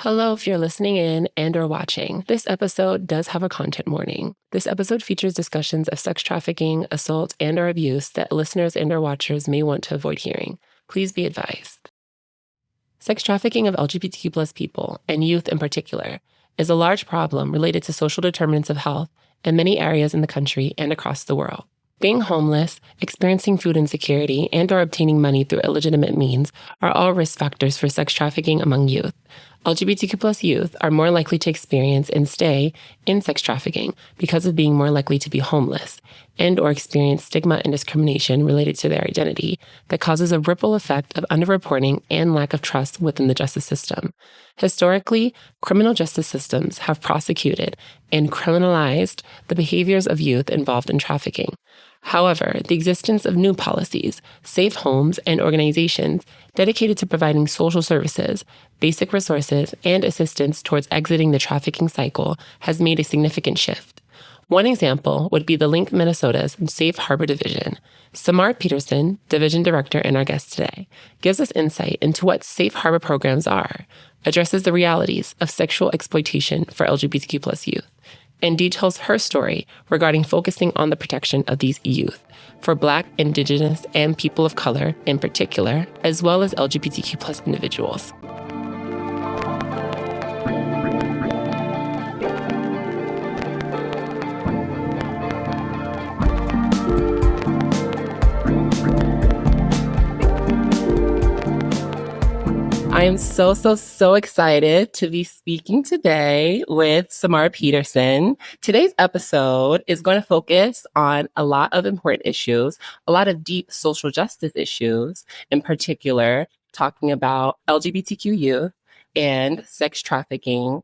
Hello, if you're listening in and or watching. This episode does have a content warning. This episode features discussions of sex trafficking, assault, and or abuse that listeners and or watchers may want to avoid hearing. Please be advised. Sex trafficking of LGBTQ plus people, and youth in particular, is a large problem related to social determinants of health in many areas in the country and across the world. Being homeless, experiencing food insecurity, and or obtaining money through illegitimate means are all risk factors for sex trafficking among youth. LGBTQ plus youth are more likely to experience and stay in sex trafficking because of being more likely to be homeless and or experience stigma and discrimination related to their identity that causes a ripple effect of underreporting and lack of trust within the justice system. Historically, criminal justice systems have prosecuted and criminalized the behaviors of youth involved in trafficking. However, the existence of new policies, safe homes, and organizations dedicated to providing social services, basic resources, and assistance towards exiting the trafficking cycle has made a significant shift. One example would be the Link Minnesota's Safe Harbor Division. CeMarr Peterson, Division Director and our guest today, gives us insight into what Safe Harbor programs are, addresses the realities of sexual exploitation for LGBTQ plus youth, and details her story regarding focusing on the protection of these youth for Black, Indigenous, and people of color in particular, as well as LGBTQ plus individuals. I am so excited to be speaking today with CeMarr Peterson. Today's episode is going to focus on a lot of important issues, a lot of deep social justice issues, in particular, talking about LGBTQ youth and sex trafficking,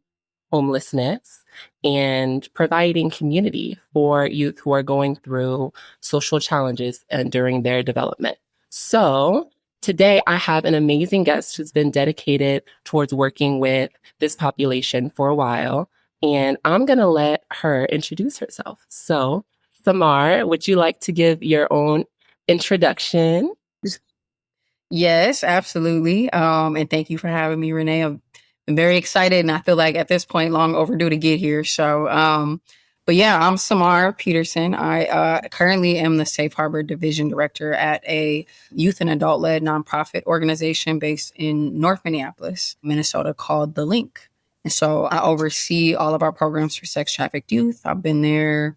homelessness, and providing community for youth who are going through social challenges and during their development. So today, I have an amazing guest who's been dedicated towards working with this population for a while, and I'm going to let her introduce herself. So, CeMarr, would you like to give your own introduction? Yes, absolutely. And thank you for having me, Renee. I'm very excited, and I feel like at this point, long overdue to get here. But yeah, I'm CeMarr Peterson. I currently am the Safe Harbor Division Director at a youth and adult-led nonprofit organization based in North Minneapolis, Minnesota, called The Link. And so I oversee all of our programs for sex trafficked youth. I've been there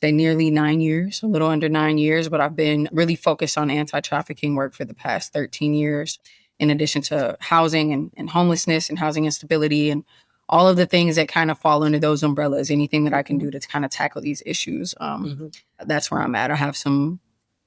nearly 9 years, a little under 9 years, but I've been really focused on anti-trafficking work for the past 13 years, in addition to housing and homelessness and housing instability and all of the things that kind of fall under those umbrellas, anything that I can do to kind of tackle these issues. That's where I'm at. I have some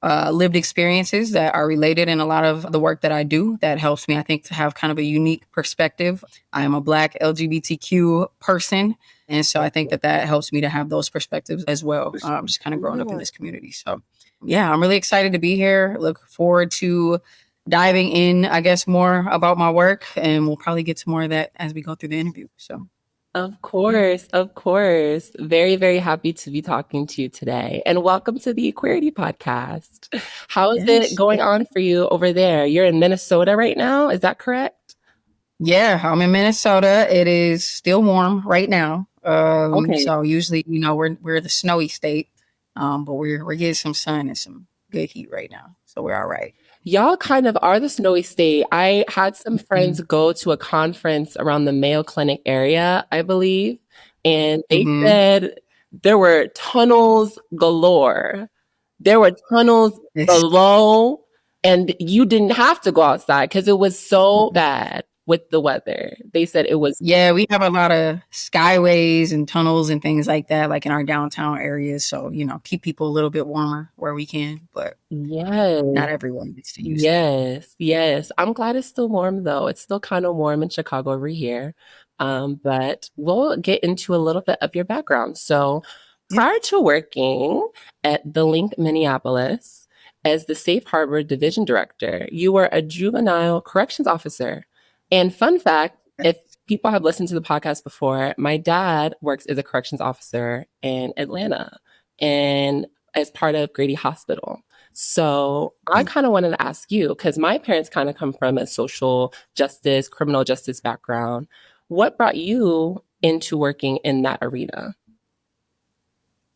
lived experiences that are related in a lot of the work that I do that helps me, I think, to have kind of a unique perspective. I am a Black LGBTQ person. And so I think that helps me to have those perspectives as well, just kind of growing up in this community. So yeah, I'm really excited to be here. Look forward to diving in, I guess, more about my work. And we'll probably get to more of that as we go through the interview. So. Of course. Very, very happy to be talking to you today. And welcome to the Queerty podcast. How is it going on for you over there? You're in Minnesota right now, is that correct? Yeah, I'm in Minnesota. It is still warm right now. Okay. So usually, we're the snowy state, but we're getting some sun and some good heat right now. So we're all right. Y'all kind of are the snowy state. I had some friends go to a conference around the Mayo Clinic area, I believe, and they said there were tunnels galore. There were tunnels below, and you didn't have to go outside because it was so bad with the weather. They said it was. Yeah, we have a lot of skyways and tunnels and things like that, like in our downtown areas. So, keep people a little bit warmer where we can, but not everyone needs to use it. Yes. I'm glad it's still warm though. It's still kind of warm in Chicago over here. But we'll get into a little bit of your background. So prior to working at the Link Minneapolis as the Safe Harbor Division Director, you were a juvenile corrections officer. And fun fact, if people have listened to the podcast before, my dad works as a corrections officer in Atlanta and as part of Grady Hospital. So I kind of wanted to ask you, because my parents kind of come from a social justice, criminal justice background. What brought you into working in that arena?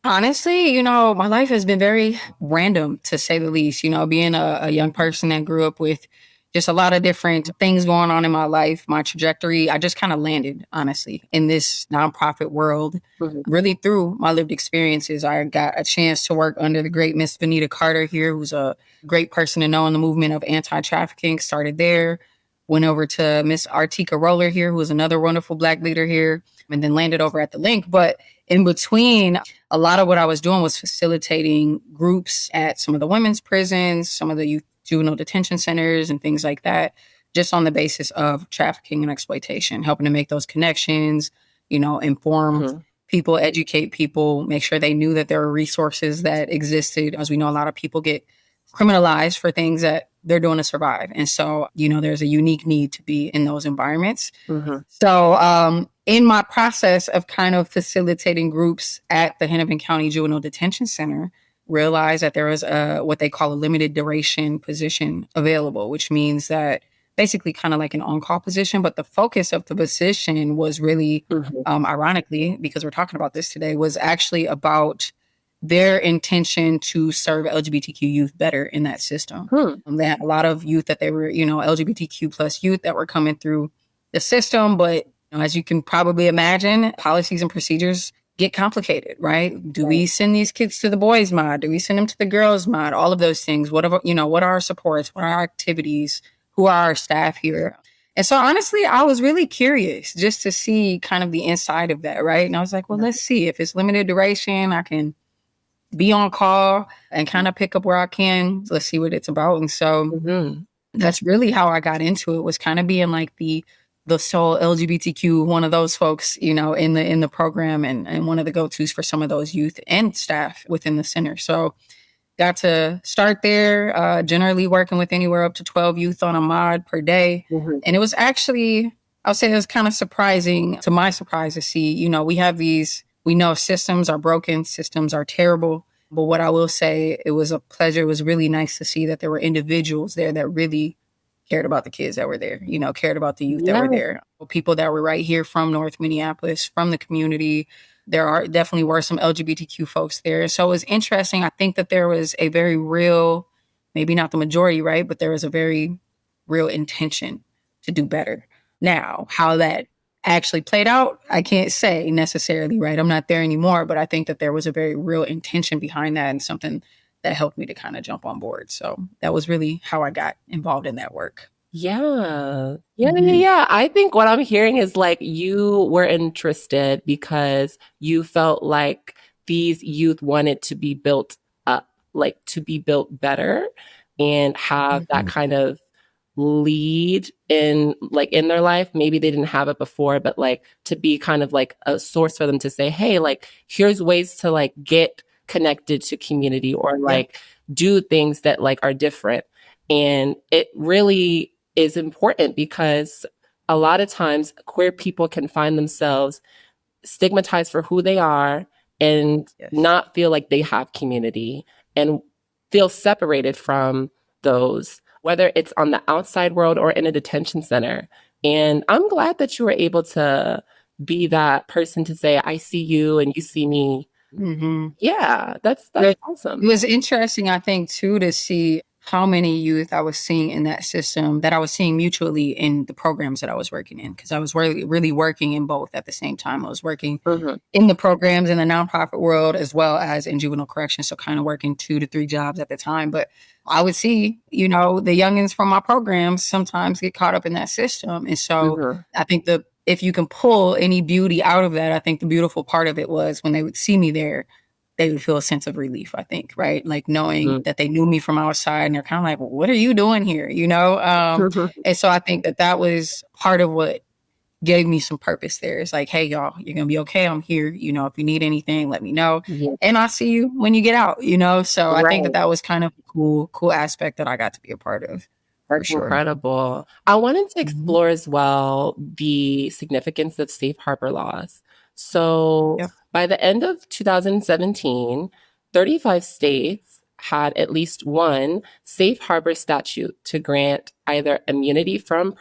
Honestly, my life has been very random to say the least. Being a young person that grew up with just a lot of different things going on in my life, my trajectory, I just kind of landed, honestly, in this nonprofit world. Mhm. Really, through my lived experiences, I got a chance to work under the great Miss Vanita Carter here, who's a great person to know in the movement of anti-trafficking. Started there, went over to Miss Artika Roller here, who was another wonderful Black leader here, and then landed over at the Link. But in between, a lot of what I was doing was facilitating groups at some of the women's prisons, some of the youth juvenile detention centers, and things like that, just on the basis of trafficking and exploitation, helping to make those connections, inform Mhm. people, educate people, make sure they knew that there were resources that existed. As we know, a lot of people get criminalized for things that they're doing to survive. And so, there's a unique need to be in those environments. Mhm. So, in my process of kind of facilitating groups at the Hennepin County Juvenile Detention Center, realized that there was what they call a limited duration position available, which means that basically kind of like an on-call position. But the focus of the position was really, Mhm. ironically, because we're talking about this today, was actually about their intention to serve LGBTQ youth better in that system. Hmm. They had a lot of youth that they were, LGBTQ plus youth that were coming through the system. But as you can probably imagine, policies and procedures get complicated, right? Do Right. we send these kids to the boys mod? Do we send them to the girls mod? All of those things. What are our supports? What are our activities? Who are our staff here? And so honestly, I was really curious just to see kind of the inside of that, right? And I was like, well, let's see if it's limited duration, I can be on call and kind of pick up where I can. Let's see what it's about. And so Mhm. that's really how I got into it, was kind of being like the sole LGBTQ, one of those folks, in the program, and one of the go-tos for some of those youth and staff within the center. So got to start there, generally working with anywhere up to 12 youth on a mod per day. Mhm. And it was actually, I'll say it was kind of surprising, to my surprise, to see, we know systems are broken, systems are terrible. But what I will say, it was a pleasure. It was really nice to see that there were individuals there that really cared about the kids that were there, cared about the youth that Yeah. were there, people that were right here from North Minneapolis, from the community. There are definitely were some LGBTQ folks there. So it was interesting. I think that there was a very real, maybe not the majority, right? But there was a very real intention to do better. Now, how that actually played out, I can't say necessarily, right? I'm not there anymore, but I think that there was a very real intention behind that, and something that helped me to kind of jump on board. So that was really how I got involved in that work. Yeah. Yeah, yeah, Mhm. yeah. I think what I'm hearing is like you were interested because you felt like these youth wanted to be built up, like to be built better and have that Mhm. kind of lead in their life. Maybe they didn't have it before, but like to be kind of like a source for them to say, hey, like here's ways to like get connected to community or Yeah. like do things that like are different. And it really is important because a lot of times queer people can find themselves stigmatized for who they are and Yes. not feel like they have community and feel separated from those, whether it's on the outside world or in a detention center. And I'm glad that you were able to be that person to say, I see you and you see me. Mhm. Yeah, that's It awesome. was interesting, I think, too, to see how many youth I was seeing in that system, that I was seeing mutually in the programs that I was working in, because I was really, really working in both at the same time. I was working Mhm. in the programs in the nonprofit world as well as in juvenile corrections. So kind of working 2 to 3 jobs at the time. But I would see, the youngins from my programs sometimes get caught up in that system. And so Mhm. I think if you can pull any beauty out of that, I think the beautiful part of it was when they would see me there, they would feel a sense of relief, I think, right? Like knowing Mhm. that they knew me from outside, and they're kind of like, well, what are you doing here? And so I think that that was part of what gave me some purpose there. It's like, hey, y'all, you're going to be okay. I'm here. If you need anything, let me know. Yeah, And I'll see you when you get out. So I think that right. that was kind of a cool aspect that I got to be a part of, for That's sure. incredible. I wanted to Mhm. explore as well the significance of safe harbor laws. So, Yep. by the end of 2017, 35 states had at least one safe harbor statute to grant either immunity from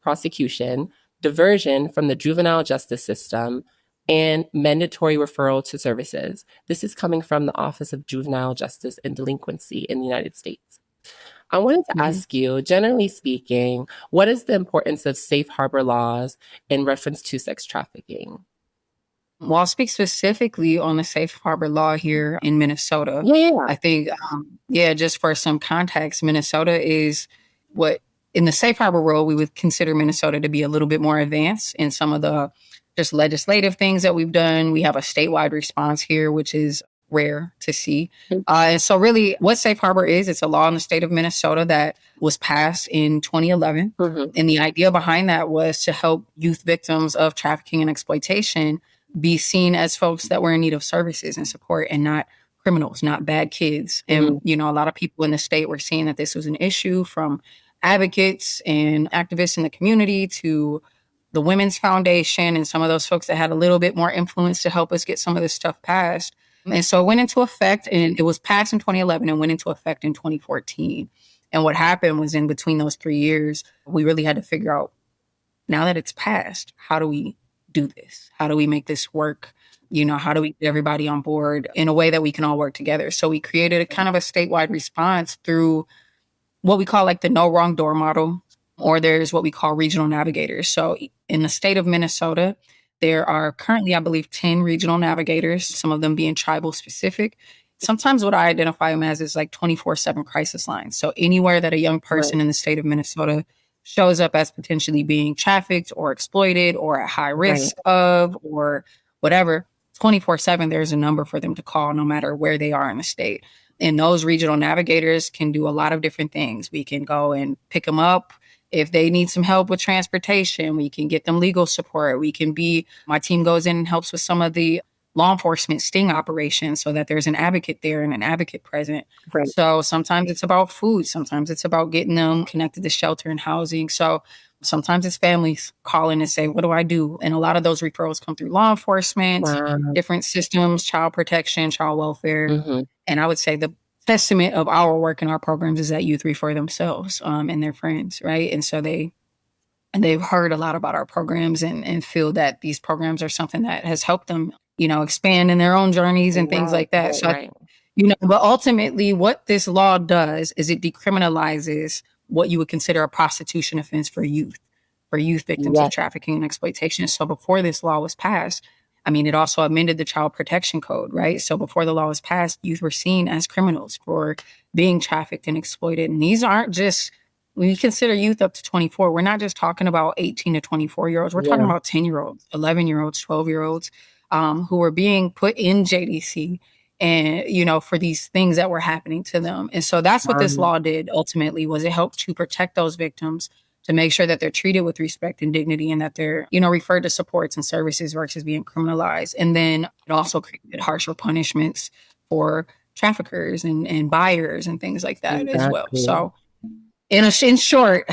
prosecution, diversion from the juvenile justice system, and mandatory referral to services. This is coming from the Office of Juvenile Justice and Delinquency in the United States. I wanted to ask you, generally speaking, what is the importance of safe harbor laws in reference to sex trafficking? Well, I'll speak specifically on the safe harbor law here in Minnesota. Yeah. I think, just for some context, Minnesota is what in the safe harbor world, we would consider Minnesota to be a little bit more advanced in some of the just legislative things that we've done. We have a statewide response here, which is rare to see. And so really what safe harbor is, it's a law in the state of Minnesota that was passed in 2011. And the idea behind that was to help youth victims of trafficking and exploitation be seen as folks that were in need of services and support and not criminals, not bad kids. And, a lot of people in the state were seeing that this was an issue, from advocates and activists in the community to the Women's Foundation and some of those folks that had a little bit more influence to help us get some of this stuff passed. And so it went into effect, and it was passed in 2011 and went into effect in 2014. And what happened was, in between those 3 years, we really had to figure out, now that it's passed, how do we do this? How do we make this work? How do we get everybody on board in a way that we can all work together? So we created a kind of a statewide response through what we call like the no wrong door model, or there's what we call regional navigators. So in the state of Minnesota, there are currently, I believe, 10 regional navigators, some of them being tribal specific. Sometimes what I identify them as is like 24/7 crisis lines. So anywhere that a young person in the state of Minnesota shows up as potentially being trafficked or exploited or at high risk of, or whatever, 24/7, there's a number for them to call no matter where they are in the state. And those regional navigators can do a lot of different things. We can go and pick them up. If they need some help with transportation, we can get them legal support. My team goes in and helps with some of the law enforcement sting operations so that there's an advocate there and an advocate present. So sometimes it's about food. Sometimes it's about getting them connected to shelter and housing. So sometimes it's families calling and say, what do I do? And a lot of those referrals come through law enforcement, different systems, child protection, child welfare. And I would say the testament of our work and our programs is that youth refer themselves and their friends, right? And so they've heard a lot about our programs and feel that these programs are something that has helped them, expand in their own journeys and things like that. But ultimately what this law does is it decriminalizes what you would consider a prostitution offense for youth victims of trafficking and exploitation. So before this law was passed, it also amended the Child Protection Code, right? So before the law was passed, youth were seen as criminals for being trafficked and exploited. And these aren't just, when you consider youth up to 24, we're not just talking about 18 to 24-year-olds. We're talking about 10-year-olds, 11-year-olds, 12-year-olds who were being put in JDC and, for these things that were happening to them. And so that's what this law did ultimately, was it helped to protect those victims, to make sure that they're treated with respect and dignity and that they're, referred to supports and services versus being criminalized. And then it also created harsher punishments for traffickers and buyers and things like that as well. So in short,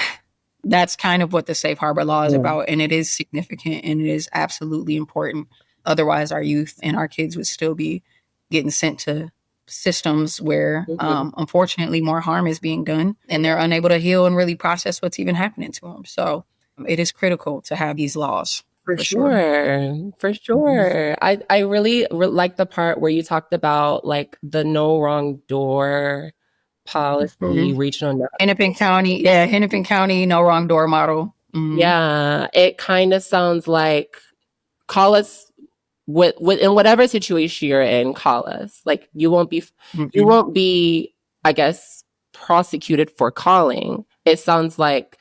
that's kind of what the safe harbor law is about. And it is significant and it is absolutely important. Otherwise, our youth and our kids would still be getting sent to systems where, unfortunately, more harm is being done and they're unable to heal and really process what's even happening to them. So it is critical to have these laws. For sure. I really like the part where you talked about like the no wrong door policy, regional. Hennepin County, no wrong door model. Yeah, it kind of sounds like, call us in whatever situation you're in, call us. Like you won't be, I guess, prosecuted for calling. It sounds like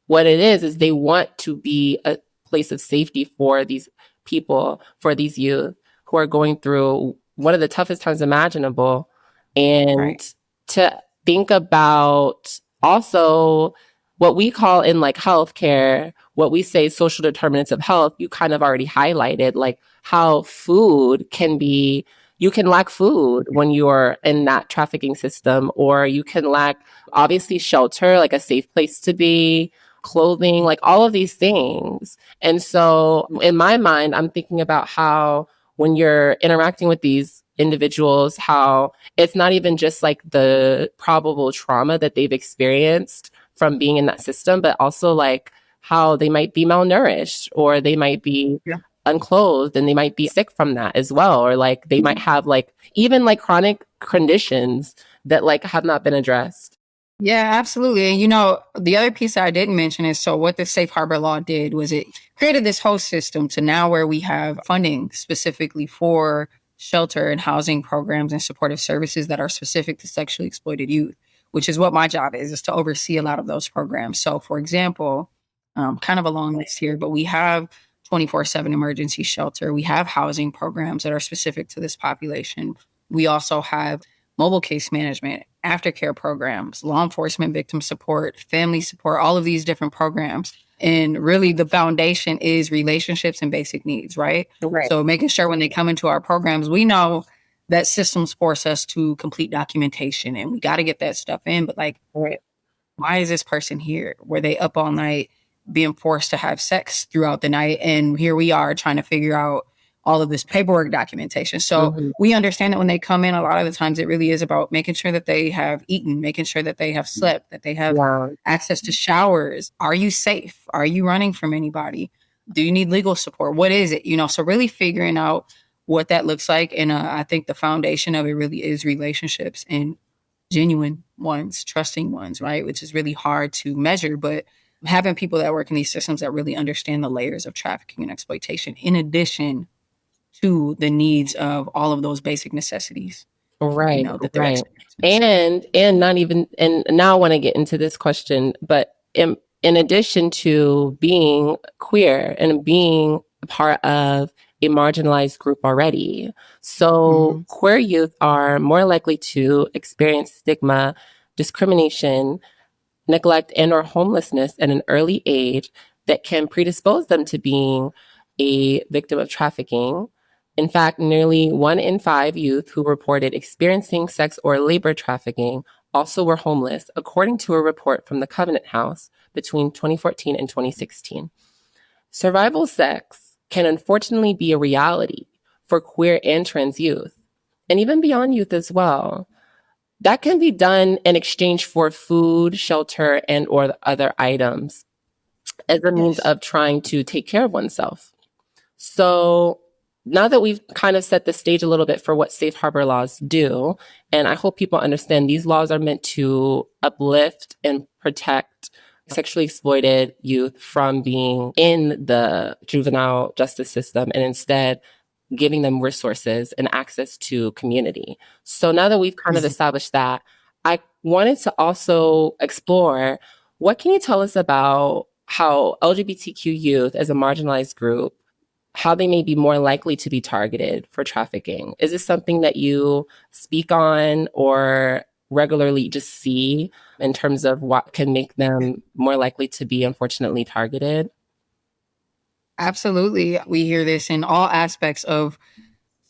what it is they want to be a place of safety for these people, for these youth who are going through one of the toughest times imaginable. And to think about also what we call in like healthcare, what we say social determinants of health, you kind of already highlighted, like how food can be, you can lack food when you're in that trafficking system, or you can lack obviously shelter, like a safe place to be, clothing, like all of these things. And so in my mind, I'm thinking about how when you're interacting with these individuals, how it's not even just like the probable trauma that they've experienced from being in that system, but also like how they might be malnourished, or they might be unclothed, and they might be sick from that as well, or like they might have like even like chronic conditions that like have not been addressed. Yeah, absolutely. And you know, the other piece that I didn't mention is, so what the safe harbor law did was it created this whole system to now where we have funding specifically for shelter and housing programs and supportive services that are specific to sexually exploited youth, which is what my job is to oversee a lot of those programs. So for example, kind of a long list here, but we have 24/7 emergency shelter. We have housing programs that are specific to this population. We also have mobile case management, aftercare programs, law enforcement victim support, family support, all of these different programs. And really the foundation is relationships and basic needs, right? Right. So making sure when they come into our programs, we know that systems force us to complete documentation and we got to get that stuff in. But like, Right. why is this person here? Were they up all night being forced to have sex throughout the night? And here we are trying to figure out all of this paperwork documentation. So we understand that when they come in, a lot of the times it really is about making sure that they have eaten, making sure that they have slept, that they have access to showers. Are you safe? Are you running from anybody? Do you need legal support? What is it? You know, so really figuring out what that looks like. And I think the foundation of it really is relationships and genuine ones, trusting ones, right? Which is really hard to measure, but having people that work in these systems that really understand the layers of trafficking and exploitation, in addition to the needs of all of those basic necessities, Right, you know, that they're right. experiencing. And not even, and now I want to get into this question, but in addition to being queer and being a part of a marginalized group already, so queer youth are more likely to experience stigma, discrimination, neglect, and or homelessness at an early age that can predispose them to being a victim of trafficking. In fact, nearly 1 in 5 youth who reported experiencing sex or labor trafficking also were homeless, according to a report from the Covenant House between 2014 and 2016. Survival sex can unfortunately be a reality for queer and trans youth, and even beyond youth as well. That can be done in exchange for food, shelter, and or other items as a means of trying to take care of oneself. So now that we've kind of set the stage a little bit for what safe harbor laws do, and I hope people understand these laws are meant to uplift and protect sexually exploited youth from being in the juvenile justice system, and instead giving them resources and access to community. So now that we've kind of established that, I wanted to also explore, what can you tell us about how LGBTQ youth as a marginalized group, how they may be more likely to be targeted for trafficking? Is this something that you speak on or regularly just see in terms of what can make them more likely to be unfortunately targeted? Absolutely. We hear this in all aspects of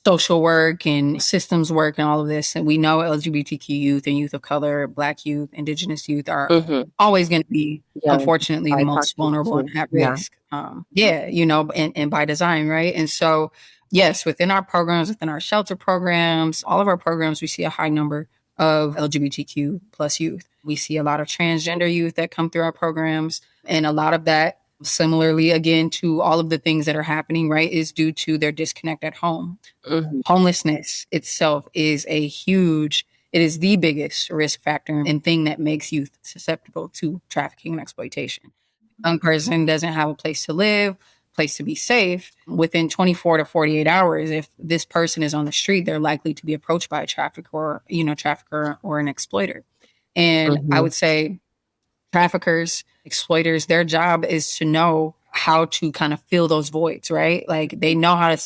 social work and systems work and all of this. And we know LGBTQ youth and youth of color, Black youth, Indigenous youth are always going to be, unfortunately, the most vulnerable and at risk. You know, and by design, right? And so, yes, within our programs, within our shelter programs, all of our programs, we see a high number of LGBTQ plus youth. We see a lot of transgender youth that come through our programs, and a lot of that, similarly, again, to all of the things that are happening, right, is due to their disconnect at home. Homelessness itself is it is the biggest risk factor and thing that makes youth susceptible to trafficking and exploitation. A young person doesn't have a place to live, place to be safe. Within 24 to 48 hours, if this person is on the street, they're likely to be approached by a trafficker or an exploiter. And I would say traffickers, exploiters, their job is to know how to kind of fill those voids, right? Like they know how to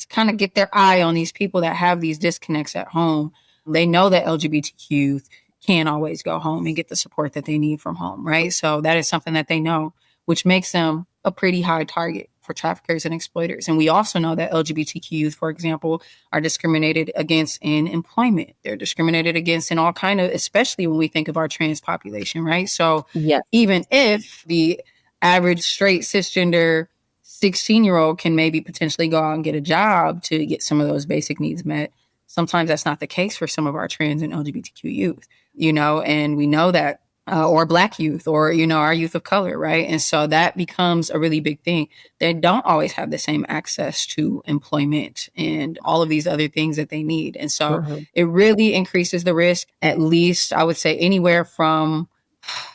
kind of get their eye on these people that have these disconnects at home. They know that LGBTQ youth can't always go home and get the support that they need from home, right? So that is something that they know, which makes them a pretty high target for traffickers and exploiters. And we also know that LGBTQ youth, for example, are discriminated against in employment. They're discriminated against in all kind of, especially when we think of our trans population, right? So even if the average straight cisgender 16-year-old can maybe potentially go out and get a job to get some of those basic needs met, sometimes that's not the case for some of our trans and LGBTQ youth, you know, and we know that or Black youth, or our youth of color, right? And so that becomes a really big thing. They don't always have the same access to employment and all of these other things that they need, and so Mhm. it really increases the risk. At least I would say anywhere from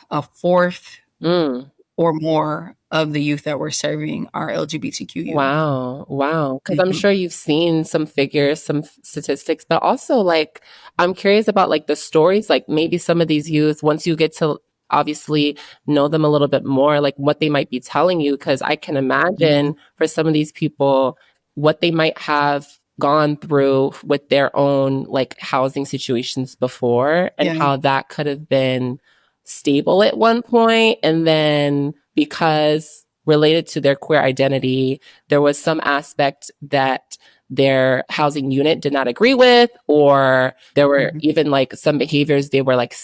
a fourth Mm. or more of the youth that we're serving are LGBTQ youth. Wow. Wow. Because I'm Mhm. sure you've seen some figures, some statistics, but also like I'm curious about like the stories, like maybe some of these youth, once you get to obviously know them a little bit more, like what they might be telling you. Because I can Yeah, imagine for some of these people, what they might have gone through with their own like housing situations before and yeah, how that could have been stable at one point, and then because related to their queer identity, there was some aspect that their housing unit did not agree with, or there were mhm, even like some behaviors they were like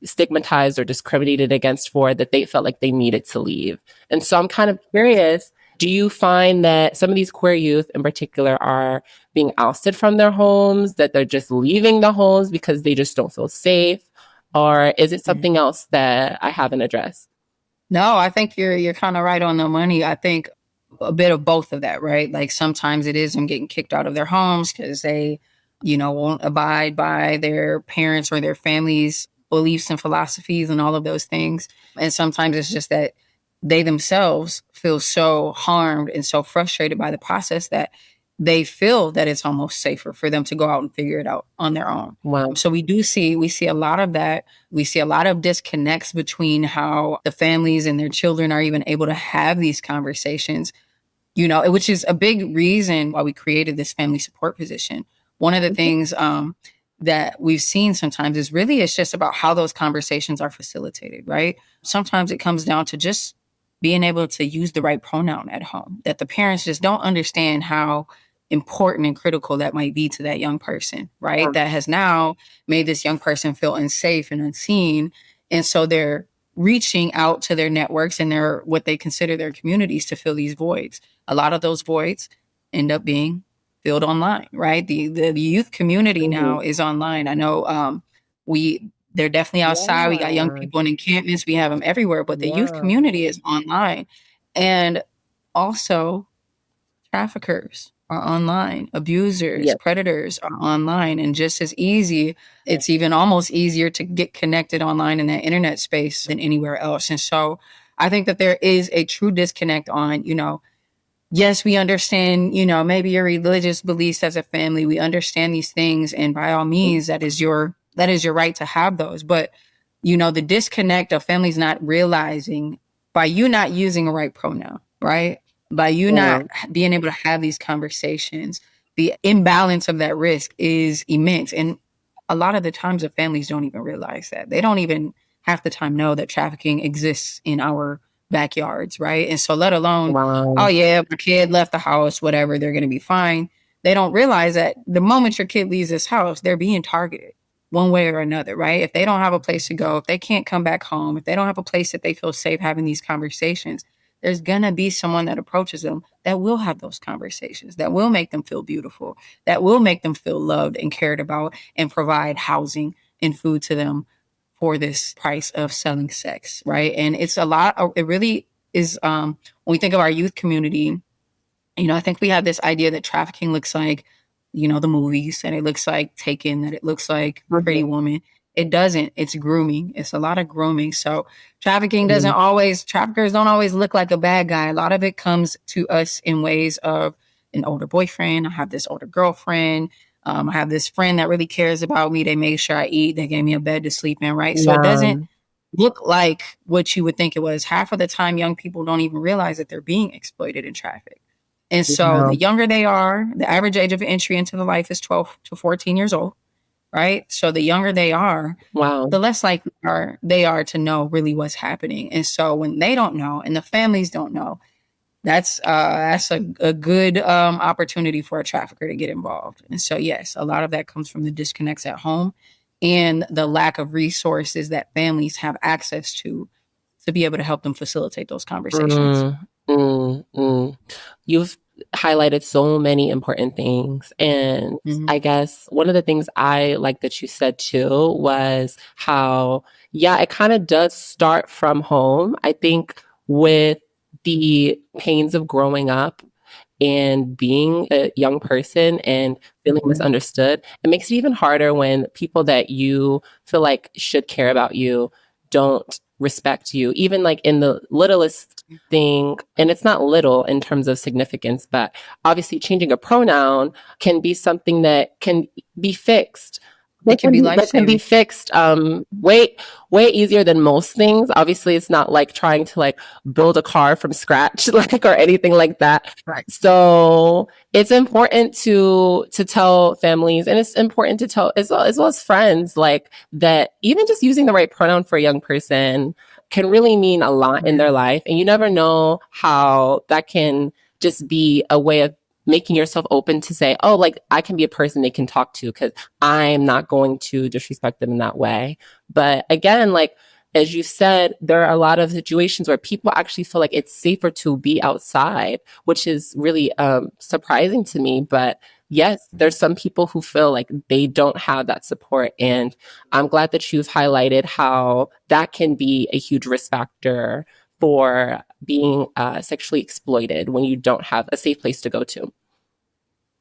stigmatized or discriminated against for that they felt like they needed to leave. And so I'm kind of curious, do you find that some of these queer youth in particular are being ousted from their homes, that they're just leaving the homes because they just don't feel safe? Or is it yeah. something else that I haven't addressed? No, I think you're kind of right on the money. I think a bit of both of that, right? Like sometimes it is them getting kicked out of their homes because they, won't abide by their parents or their families' beliefs and philosophies and all of those things. And sometimes it's just that they themselves feel so harmed and so frustrated by the process that they feel that it's almost safer for them to go out and figure it out on their own. Wow. So we see a lot of that. We see a lot of disconnects between how the families and their children are even able to have these conversations, which is a big reason why we created this family support position. One of the Mhm. things that we've seen sometimes is really it's just about how those conversations are facilitated, right? Sometimes it comes down to just being able to use the right pronoun at home, that the parents just don't understand how important and critical that might be to that young person, right? Yeah. That has now made this young person feel unsafe and unseen. And so they're reaching out to their networks and their what they consider their communities to fill these voids. A lot of those voids end up being filled online, right? The youth community Mhm. now is online. I know we they're definitely outside. We got young Yeah. people in encampments. We have them everywhere, but the youth Yeah. community is online, and also traffickers are online, abusers, Yes. predators are online, and just as easy, it's even almost easier to get connected online in that internet space than anywhere else. And so I think that there is a true disconnect on, yes, we understand, maybe your religious beliefs as a family. We understand these things, and by all means, that is your right to have those. But the disconnect of families not realizing by you not using a right pronoun, right? By you Yeah. not being able to have these conversations, the imbalance of that risk is immense. And a lot of the times, the families don't even realize that. They don't even half the time know that trafficking exists in our backyards, right? And so, let alone, oh Wow. yeah, my kid left the house, whatever, they're going to be fine. They don't realize that the moment your kid leaves this house, they're being targeted one way or another, right? If they don't have a place to go, if they can't come back home, if they don't have a place that they feel safe having these conversations, there's going to be someone that approaches them that will have those conversations, that will make them feel beautiful, that will make them feel loved and cared about and provide housing and food to them for this price of selling sex, right? And it's a lot, it really is, when we think of our youth community, I think we have this idea that trafficking looks like, the movies, and it looks like Taken, that it looks like Pretty Mhm. Woman. It doesn't. It's grooming. It's a lot of grooming. So Mhm. traffickers don't always look like a bad guy. A lot of it comes to us in ways of an older boyfriend. I have this older girlfriend. I have this friend that really cares about me. They made sure I eat. They gave me a bed to sleep in, right? So it doesn't Yeah. look like what you would think it was. Half of the time, young people don't even realize that they're being exploited in traffic. And so Yeah. the younger they are, the average age of entry into the life is 12 to 14 years old, right? So the younger they are, Wow. the less likely they are to know really what's happening. And so when they don't know and the families don't know, that's a good opportunity for a trafficker to get involved. And so yes, a lot of that comes from the disconnects at home and the lack of resources that families have access to be able to help them facilitate those conversations. Mm, mm. You've highlighted so many important things. And Mhm. I guess one of the things I like that you said too was how Yeah, it kind of does start from home. I think with the pains of growing up and being a young person and feeling misunderstood, it makes it even harder when people that you feel like should care about you don't respect you, even like in the littlest thing. And it's not little in terms of significance, but obviously changing a pronoun can be something that can be fixed. It can be That can be life-saving. fixed way easier than most things. Obviously, it's not like trying to like build a car from scratch, like or anything like that. Right. So it's important to tell families, and it's important to tell as well as friends, like that even just using the right pronoun for a young person can really mean a lot in their life, and you never know how that can just be a way of making yourself open to say, oh, like I can be a person they can talk to because I'm not going to disrespect them in that way. But again, like as you said, there are a lot of situations where people actually feel like it's safer to be outside, which is really surprising to me. But yes, there's some people who feel like they don't have that support. And I'm glad that you've highlighted how that can be a huge risk factor for being sexually exploited when you don't have a safe place to go to.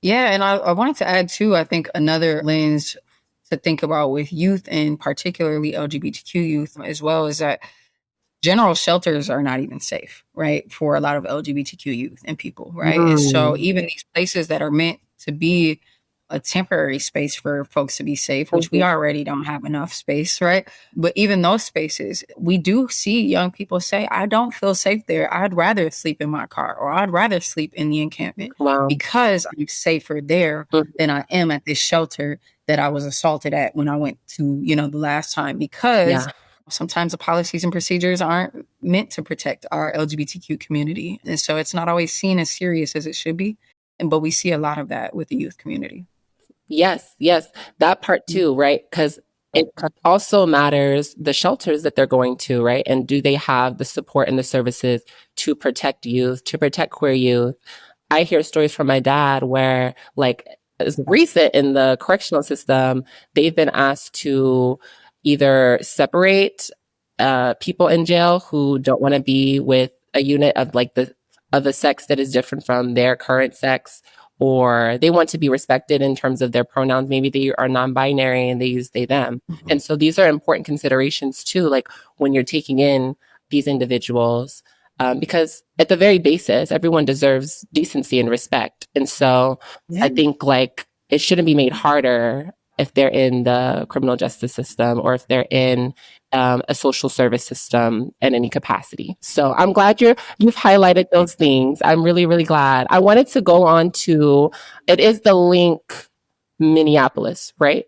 Yeah, and I wanted to add too, I think another lens to think about with youth and particularly LGBTQ youth as well is that general shelters are not even safe, right? For a lot of LGBTQ youth and people, right? And so Mm. even these places that are meant to be a temporary space for folks to be safe, which we Mhm. already don't have enough space, right? But even those spaces, we do see young people say, I don't feel safe there. I'd rather sleep in my car or I'd rather sleep in the encampment Wow. because I'm safer there Mm. than I am at this shelter that I was assaulted at when I went to, the last time because Yeah. sometimes the policies and procedures aren't meant to protect our LGBTQ community. And so it's not always seen as serious as it should be. But we see a lot of that with the youth community. Yes, yes, that part Mm. too, right? Because it also matters the shelters that they're going to, right? And do they have the support and the services to protect youth, to protect queer youth? I hear stories from my dad where, like, as recent in the correctional system, they've been asked to either separate people in jail who don't want to be with a unit of like the of a sex that is different from their current sex, or they want to be respected in terms of their pronouns. Maybe they are non-binary and they use they them. And so these are important considerations too, like when you're taking in these individuals because at the very basis, everyone deserves decency and respect. And so I Yeah. think like it shouldn't be made harder if they're in the criminal justice system or if they're in a social service system in any capacity. So I'm glad you've highlighted those things. I'm really, really glad. I wanted to go on to it is the link Minneapolis, right?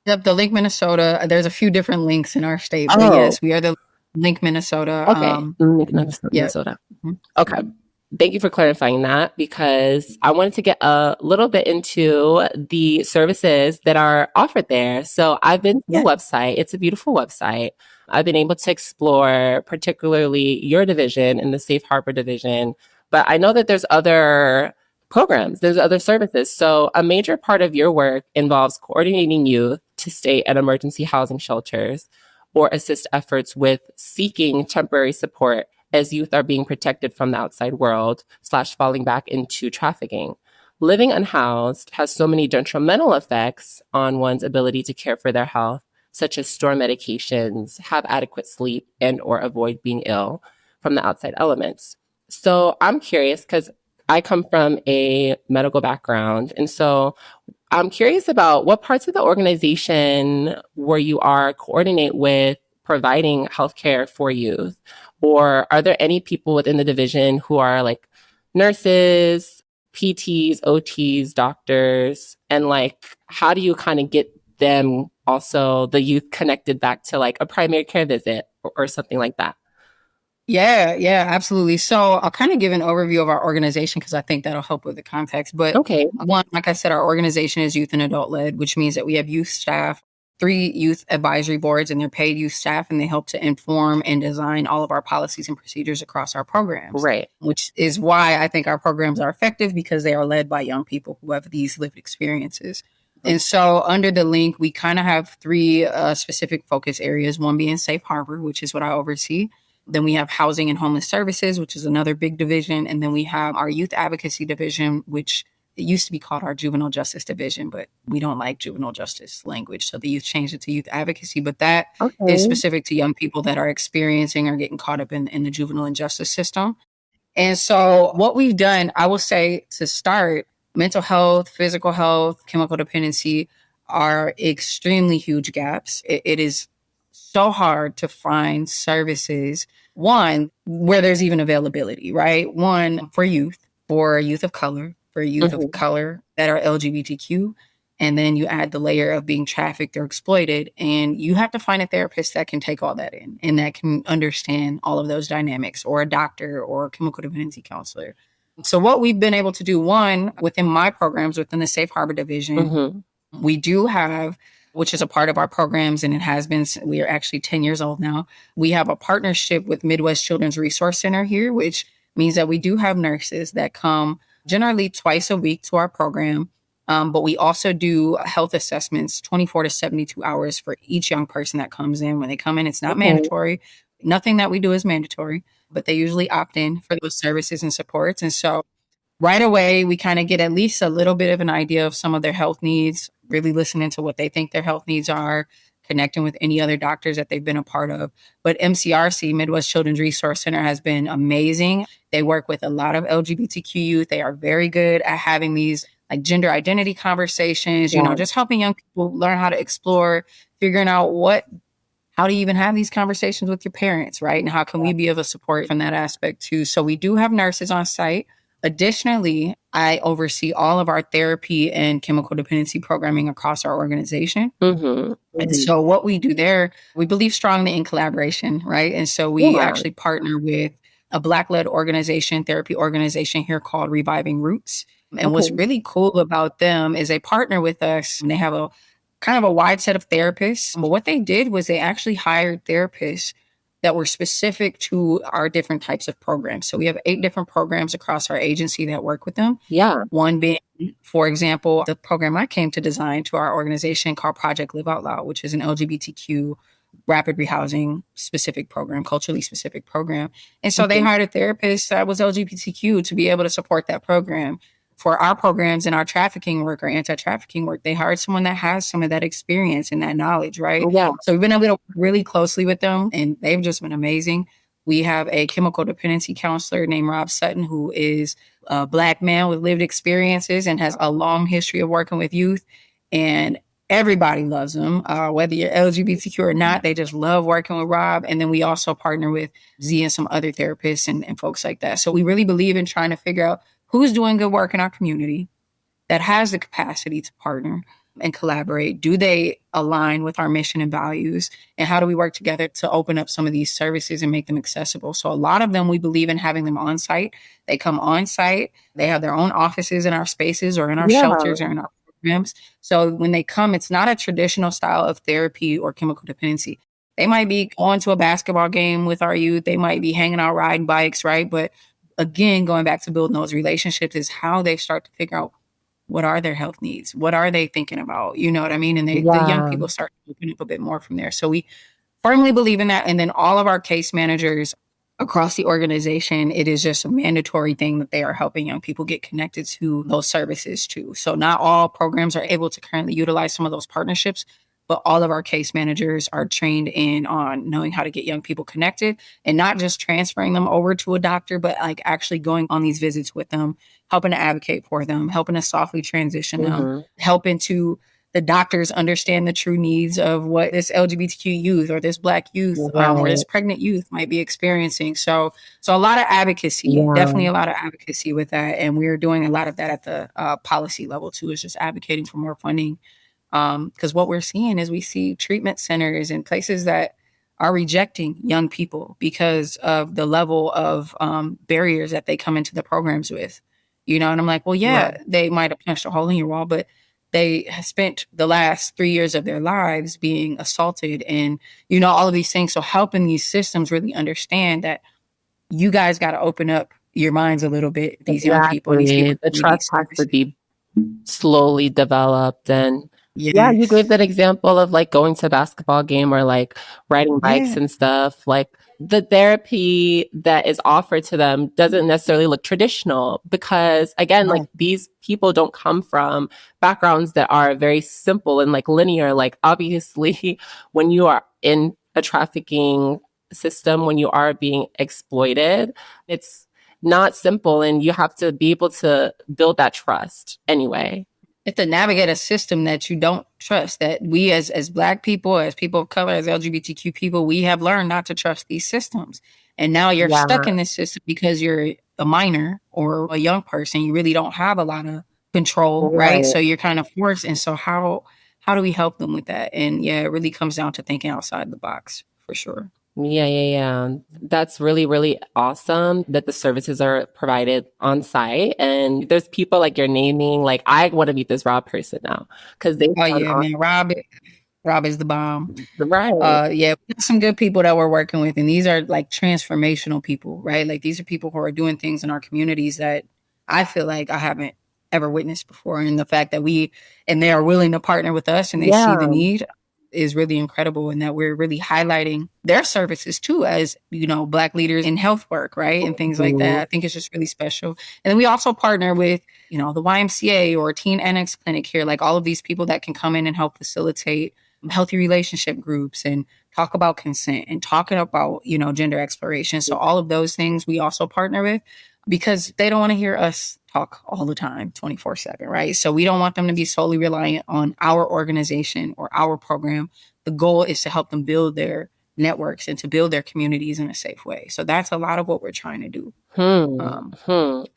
Yep, the Link, Minnesota. There's a few different links in our state, but Oh, yes, we are the Link, Minnesota. okay. Yeah. Minnesota. Mhm. Okay. Thank you for clarifying that because I wanted to get a little bit into the services that are offered there. So I've been to the Yeah. website. It's a beautiful website. I've been able to explore particularly your division and the Safe Harbor division, but I know that there's other programs, there's other services. So a major part of your work involves coordinating youth to stay at emergency housing shelters or assist efforts with seeking temporary support as youth are being protected from the outside world / falling back into trafficking. Living unhoused has so many detrimental effects on one's ability to care for their health, such as store medications, have adequate sleep, and or avoid being ill from the outside elements. So I'm curious because I come from a medical background. And so I'm curious about what parts of the organization where you are coordinate with providing healthcare for youth, or are there any people within the division who are like nurses, PTs, OTs, doctors, and like how do you kind of get them also the youth connected back to like a primary care visit or something like that? Yeah, yeah, absolutely. So I'll kind of give an overview of our organization because I think that'll help with the context. But Okay, one, like I said, our organization is youth and adult led, which means that we have youth staff, three youth advisory boards, and they're paid youth staff, and they help to inform and design all of our policies and procedures across our programs, right. which is why I think our programs are effective because they are led by young people who have these lived experiences. And so under the link, we kind of have three specific focus areas, one being safe harbor, which is what I oversee. Then we have housing and homeless services, which is another big division. And then we have our youth advocacy division, which it used to be called our juvenile justice division, but we don't like juvenile justice language. So the youth changed it to youth advocacy. But that is specific to young people that are experiencing or getting caught up in the juvenile injustice system. And so what we've done, I will say to start, mental health, physical health, chemical dependency are extremely huge gaps. It is so hard to find services, one, where there's even availability, right? One, for youth of color, for youth of color that are LGBTQ. And then you add the layer of being trafficked or exploited, and you have to find a therapist that can take all that in and that can understand all of those dynamics, or a doctor or a chemical dependency counselor. So what we've been able to do, one, within my programs, within the Safe Harbor division, we do have, which is a part of our programs, and it has been, we are actually 10 years old now. We have a partnership with Midwest Children's Resource Center here, which means that we do have nurses that come generally twice a week to our program. But we also do health assessments 24 to 72 hours for each young person that comes in. When they come in, it's not mandatory. Nothing that we do is mandatory, but they usually opt in for those services and supports. And so right away, we kind of get at least a little bit of an idea of some of their health needs, really listening to what they think their health needs are, connecting with any other doctors that they've been a part of. But MCRC, Midwest Children's Resource Center, has been amazing. They work with a lot of LGBTQ youth. They are very good at having these like gender identity conversations, you know, just helping young people learn how to explore, figuring out how do you even have these conversations with your parents, right? And how can we be of a support from that aspect too? So we do have nurses on site. Additionally, I oversee all of our therapy and chemical dependency programming across our organization. And so what we do there, we believe strongly in collaboration, right? And so we actually partner with a Black-led organization, therapy organization here called Reviving Roots. And what's really cool about them is they partner with us, and they have a kind of a wide set of therapists. But what they did was they actually hired therapists that were specific to our different types of programs. So we have 8 different programs across our agency that work with them. One being, for example, the program I came to design to our organization called Project Live Out Loud, which is an LGBTQ rapid rehousing specific program, culturally specific program. And so they hired a therapist that was LGBTQ to be able to support that program. For our programs and our trafficking work or anti-trafficking work, they hired someone that has some of that experience and that knowledge, right? So we've been able to work really closely with them, and they've just been amazing. We have a chemical dependency counselor named Rob Sutton, who is a Black man with lived experiences and has a long history of working with youth. And everybody loves him, whether you're LGBTQ or not. They just love working with Rob. And then we also partner with Z and some other therapists and folks like that. So we really believe in trying to figure out who's doing good work in our community that has the capacity to partner and collaborate. Do they align with our mission and values? And how do we work together to open up some of these services and make them accessible? So a lot of them, we believe in having them on site. They come on site. They have their own offices in our spaces or in our shelters or in our programs. So when they come, it's not a traditional style of therapy or chemical dependency. They might be going to a basketball game with our youth. They might be hanging out riding bikes, right? But again, going back to building those relationships is how they start to figure out what are their health needs? What are they thinking about? You know what I mean? And the young people start to open up a bit more from there. So we firmly believe in that. And then all of our case managers across the organization, it is just a mandatory thing that they are helping young people get connected to those services too. So not all programs are able to currently utilize some of those partnerships, but all of our case managers are trained in on knowing how to get young people connected and not just transferring them over to a doctor, but like actually going on these visits with them, helping to advocate for them, helping to softly transition them, helping to the doctors understand the true needs of what this LGBTQ youth or this Black youth or this pregnant youth might be experiencing. So a lot of advocacy, definitely a lot of advocacy with that. And we're doing a lot of that at the policy level too, is just advocating for more funding. Because what we're seeing is we see treatment centers and places that are rejecting young people because of the level of barriers that they come into the programs with. You know, and I'm like, well, they might have punched a hole in your wall, but they have spent the last 3 years of their lives being assaulted and, you know, all of these things. So helping these systems really understand that you guys got to open up your minds a little bit, these young people. These people the trust has to be slowly developed, and Yeah, you gave Yes. that example of like going to a basketball game or like riding bikes Yeah. and stuff. Like the therapy that is offered to them doesn't necessarily look traditional because, again, like No. these people don't come from backgrounds that are very simple and like linear. Like, obviously, when you are in a trafficking system, when you are being exploited, it's not simple and you have to be able to build that trust anyway. It's to navigate a system that you don't trust, that we as Black people, as people of color, as LGBTQ people, we have learned not to trust these systems. And now you're stuck Yeah, in this system because you're a minor or a young person. You really don't have a lot of control, right? right. So you're kind of forced. And so how do we help them with that? And yeah, it really comes down to thinking outside the box for sure. Yeah, yeah, yeah. That's really, really awesome that the services are provided on site. And there's people like you're naming, like, I want to meet this raw person now because they Oh sound yeah, man. Rob is the bomb. awesome. Right. Yeah, we got some good people that we're working with, and these are like transformational people, right? Like these are people who are doing things in our communities that I feel like I haven't ever witnessed before. And the fact that they are willing to partner with us and they see the Yeah. need is really incredible. And that we're really highlighting their services too, as Black leaders in health work, right? And things like that. Mhm. I think it's just really special. And then we also partner with, the YMCA or Teen Annex Clinic here, like all of these people that can come in and help facilitate healthy relationship groups and talk about consent and talking about, gender exploration. So all of those things we also partner with because they don't want to hear us talk all the time 24/7, right? So we don't want them to be solely reliant on our organization or our program. The goal is to help them build their networks and to build their communities in a safe way. So that's a lot of what we're trying to do. Um,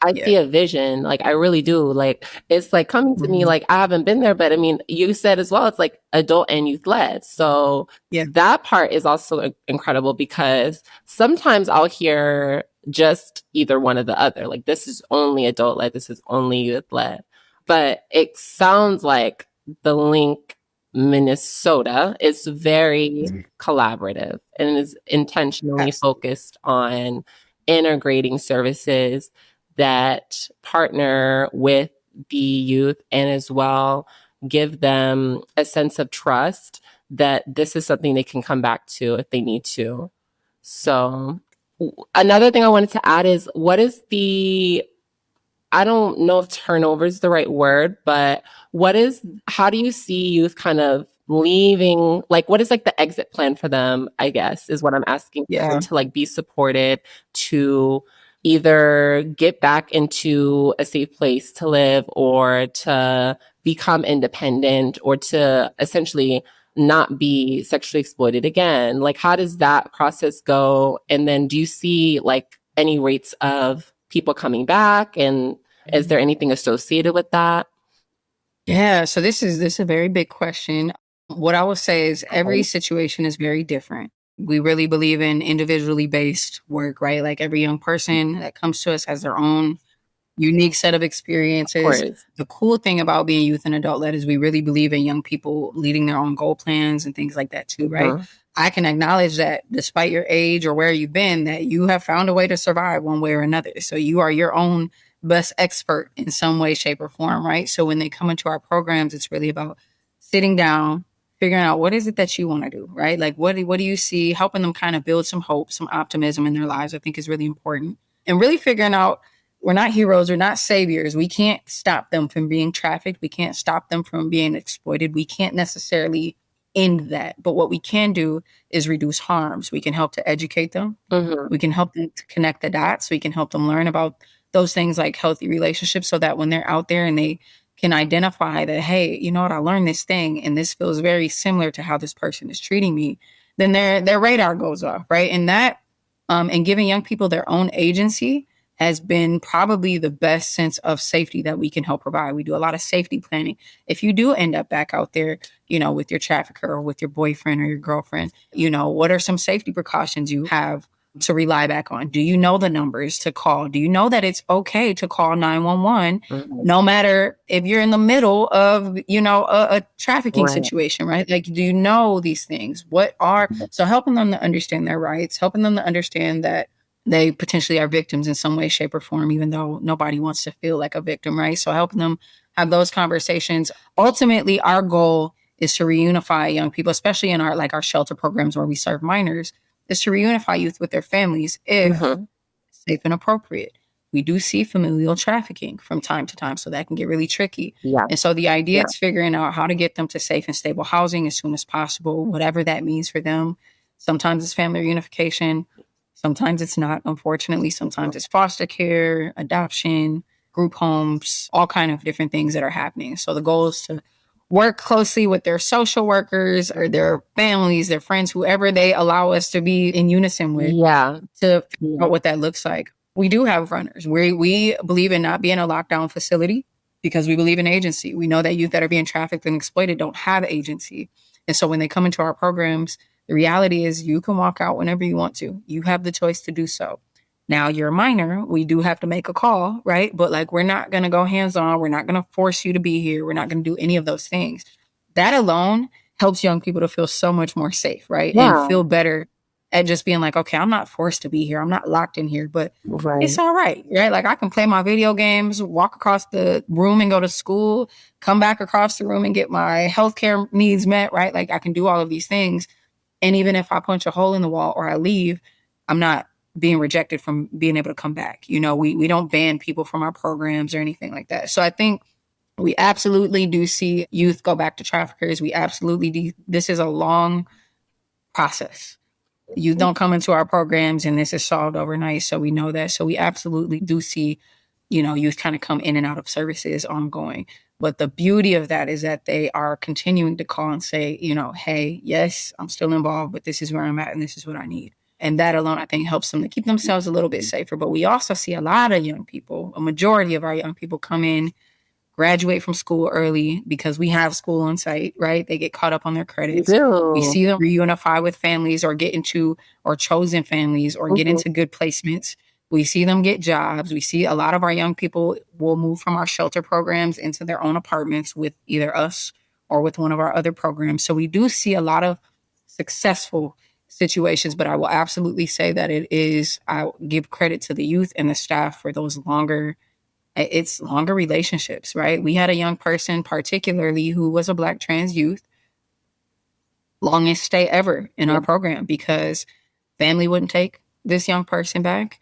I yeah. see a vision. Like, I really do. Like, it's like coming to me, Mhm. like, I haven't been there, but I mean, you said as well, it's like adult and youth led. So Yeah. that part is also incredible because sometimes I'll hear just either one or the other. Like, this is only adult led, this is only youth led. But it sounds like the link Minnesota is very collaborative and is intentionally Absolutely. focused on integrating services that partner with the youth and as well give them a sense of trust that this is something they can come back to if they need to. So, another thing I wanted to add is what is the I don't know if turnover is the right word, but how do you see youth kind of leaving? Like, what is like the exit plan for them, I guess, is what I'm asking for Yeah. to like be supported to either get back into a safe place to live or to become independent or to essentially not be sexually exploited again. Like, how does that process go? And then do you see like any rates of people coming back and is there anything associated with that? Yeah, so this is a very big question. What I will say is every Okay. situation is very different. We really believe in individually based work, right? Like every young person that comes to us has their own unique set of Of experiences. course. The cool thing about being youth and adult led is we really believe in young people leading their own goal plans and things like that too, right? Mhm. I can acknowledge that despite your age or where you've been, that you have found a way to survive one way or another. So you are your own best expert in some way, shape, or form, right? So when they come into our programs, it's really about sitting down, figuring out what is it that you want to do, right? Like what do you see, helping them kind of build some hope, some optimism in their lives, I think is really important. And really figuring out we're not heroes, we're not saviors. We can't stop them from being trafficked. We can't stop them from being exploited. We can't necessarily end that. But what we can do is reduce harms. We can help to educate them. Mhm. We can help them to connect the dots. We can help them learn about those things like healthy relationships so that when they're out there and they can identify that, hey, you know what, I learned this thing and this feels very similar to how this person is treating me, then their radar goes off, right? And that and giving young people their own agency has been probably the best sense of safety that we can help provide. We do a lot of safety planning. If you do end up back out there, with your trafficker or with your boyfriend or your girlfriend, what are some safety precautions you have to rely back on? Do you know the numbers to call? Do you know that it's okay to call 911 Mhm. no matter if you're in the middle of, a trafficking Right. situation, right? Like, do you know these things? So helping them to understand their rights, helping them to understand that they potentially are victims in some way, shape, or form, even though nobody wants to feel like a victim, right? So helping them have those conversations. Ultimately, our goal is to reunify young people, especially in our shelter programs where we serve minors, is to reunify youth with their families if safe and appropriate. We do see familial trafficking from time to time, so that can get really tricky. Yeah. And so the idea is figuring out how to get them to safe and stable housing as soon as possible, whatever that means for them. Sometimes it's family reunification, sometimes it's not, unfortunately. Sometimes it's foster care, adoption, group homes, all kind of different things that are happening. So the goal is to work closely with their social workers or their families, their friends, whoever they allow us to be in unison with, to figure out what that looks like. We do have runners. We believe in not being a lockdown facility because we believe in agency. We know that youth that are being trafficked and exploited don't have agency. And so when they come into our programs, the reality is you can walk out whenever you want to. You have the choice to do so. Now you're a minor. We do have to make a call, right? But like, we're not going to go hands on. We're not going to force you to be here. We're not going to do any of those things. That alone helps young people to feel so much more safe, right? And feel better at just being like, okay, I'm not forced to be here. I'm not locked in here, but it's all right, right? Like, I can play my video games, walk across the room and go to school, come back across the room and get my healthcare needs met, right? Like, I can do all of these things. And even if I punch a hole in the wall or I leave, I'm not being rejected from being able to come back. You know, we don't ban people from our programs or anything like that. So I think we absolutely do see youth go back to traffickers. We absolutely do. This is a long process. Youth don't come into our programs and this is solved overnight. So we know that. So we absolutely do see, youth kind of come in and out of services ongoing. But the beauty of that is that they are continuing to call and say, hey, yes, I'm still involved, but this is where I'm at and this is what I need. And that alone, I think, helps them to keep themselves a little bit safer. But we also see a lot of young people, a majority of our young people come in, graduate from school early because we have school on site, right? They get caught up on their credits. We see them reunify with families or get into or chosen families or get into good placements. We see them get jobs. We see a lot of our young people will move from our shelter programs into their own apartments with either us or with one of our other programs. So we do see a lot of successful situations, but I will absolutely say that I give credit to the youth and the staff for those longer relationships, right? We had a young person particularly who was a Black trans youth, longest stay ever in our program because family wouldn't take this young person back.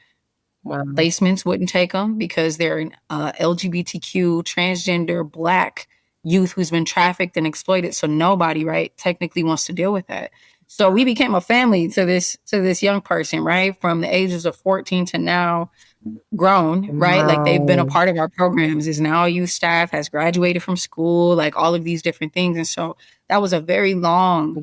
Placements wouldn't take them because they're an LGBTQ, transgender, Black youth who's been trafficked and exploited. So nobody, right, technically wants to deal with that. So we became a family to this young person, right? From the ages of 14 to now grown, right? Like, they've been a part of our programs, is now a youth staff, has graduated from school, like all of these different things. And so that was a very long